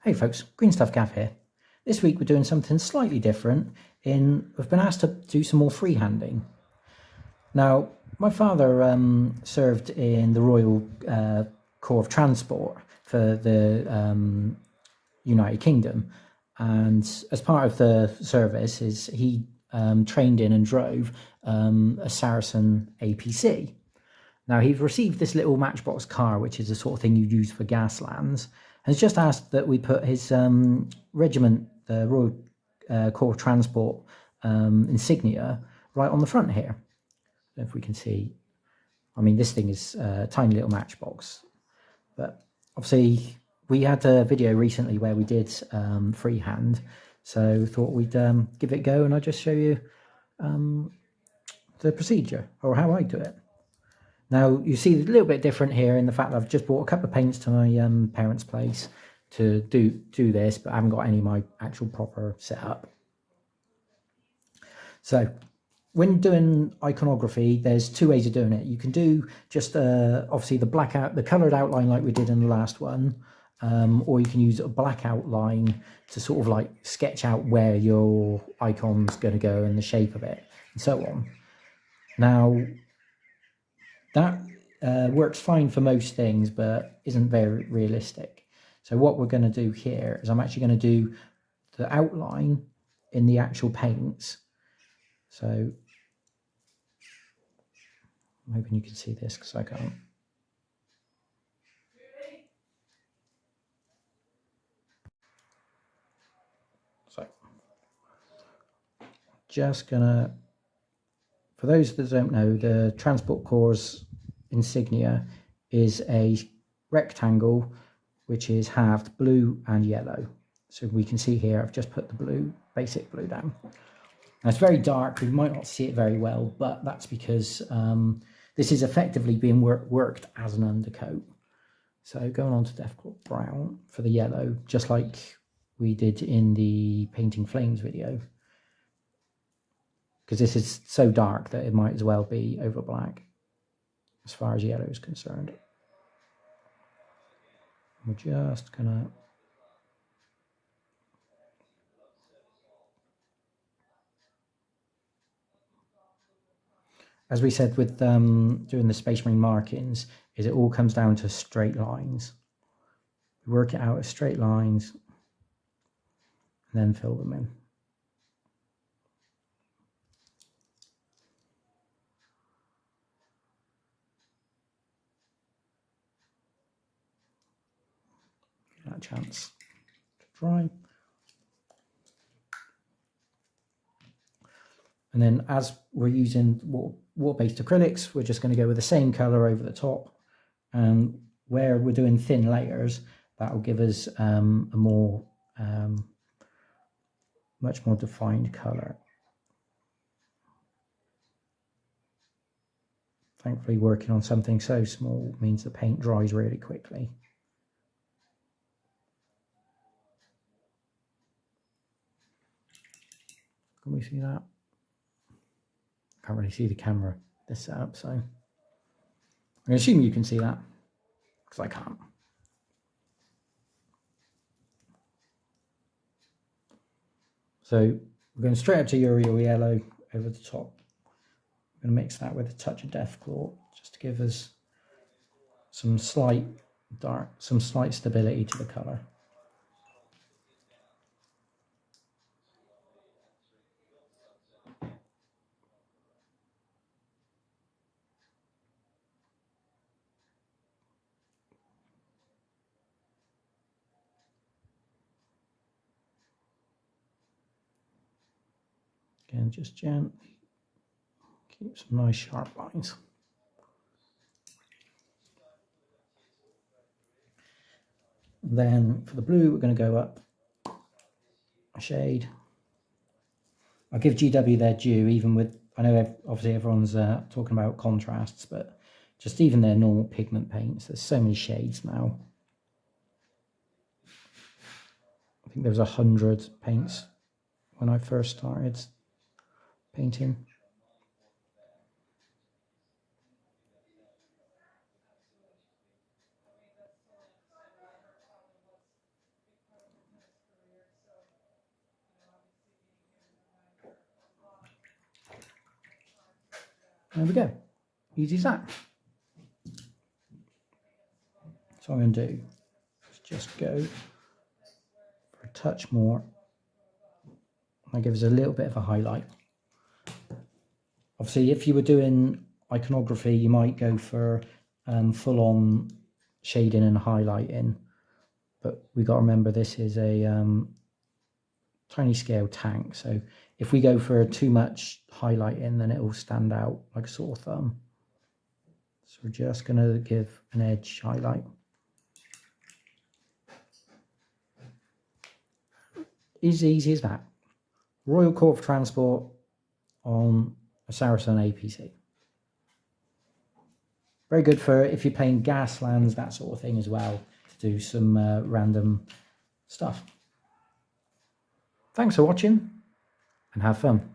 Hey folks, Green Stuff Gav here. This week we're doing something slightly different we've been asked to do some more freehanding. Now, my father served in the Royal Corps of Transport for the United Kingdom, and as part of the service he trained in and drove a Saracen APC. Now, he's received this little matchbox car, which is the sort of thing you use for gaslands, and has just asked that we put his regiment, the Royal Corps of Transport insignia, right on the front here. If we can see, I mean, this thing is a tiny little matchbox, but obviously we had a video recently where we did freehand, so thought we'd give it a go, and I'll just show you the procedure, or how I do it. Now, you see a little bit different here in the fact that I've just bought a couple of paints to my parents' place to do this, but I haven't got any of my actual proper setup. So, when doing iconography, there's two ways of doing it. You can do just obviously the coloured outline like we did in the last one, or you can use a black outline to sort of like sketch out where your icon's going to go and the shape of it, and so on. Now, that works fine for most things, but isn't very realistic. So what we're going to do here is I'm actually going to do the outline in the actual paints. So I'm hoping you can see this because I can't. So just gonna, for those that don't know, the Transport Corps insignia is a rectangle which is halved blue and yellow. So we can see here I've just put the basic blue down. Now it's very dark, we might not see it very well, but that's because this is effectively being worked as an undercoat. So going on to Deathclaw Brown for the yellow, just like we did in the Painting Flames video, because this is so dark that it might as well be over black as far as yellow is concerned. We're just gonna as we said with doing the Space Marine markings, is it all comes down to straight lines. We work it out as straight lines and then fill them in. Give that a chance to dry. And then as we're using water-based acrylics, we're just going to go with the same color over the top. And where we're doing thin layers, that will give us a more, much more defined color. Thankfully, working on something so small means the paint dries really quickly. Can we see that? Can't really see the camera this setup, so I'm assuming you can see that because I can't. So we're going straight up to Uriel yellow over the top. I'm going to mix that with a touch of Deathclaw just to give us some slight stability to the colour. Again, just gently keep some nice sharp lines. Then for the blue, we're going to go up a shade. I'll give GW their due, even with, I know obviously everyone's talking about contrasts, but just even their normal pigment paints, there's so many shades now. I think there was 100 paints when I first started painting. There we go. Easy as that. So I'm going to do is just go for a touch more. That gives a little bit of a highlight. Obviously, if you were doing iconography, you might go for full-on shading and highlighting. But we got to remember this is a tiny scale tank. So if we go for too much highlighting, then it will stand out like a sore thumb. So we're just going to give an edge highlight. As easy as that. Royal Court of Transport on a Saracen APC. Very good for if you're playing gas lands, that sort of thing as well, to do some random stuff. Thanks for watching and have fun.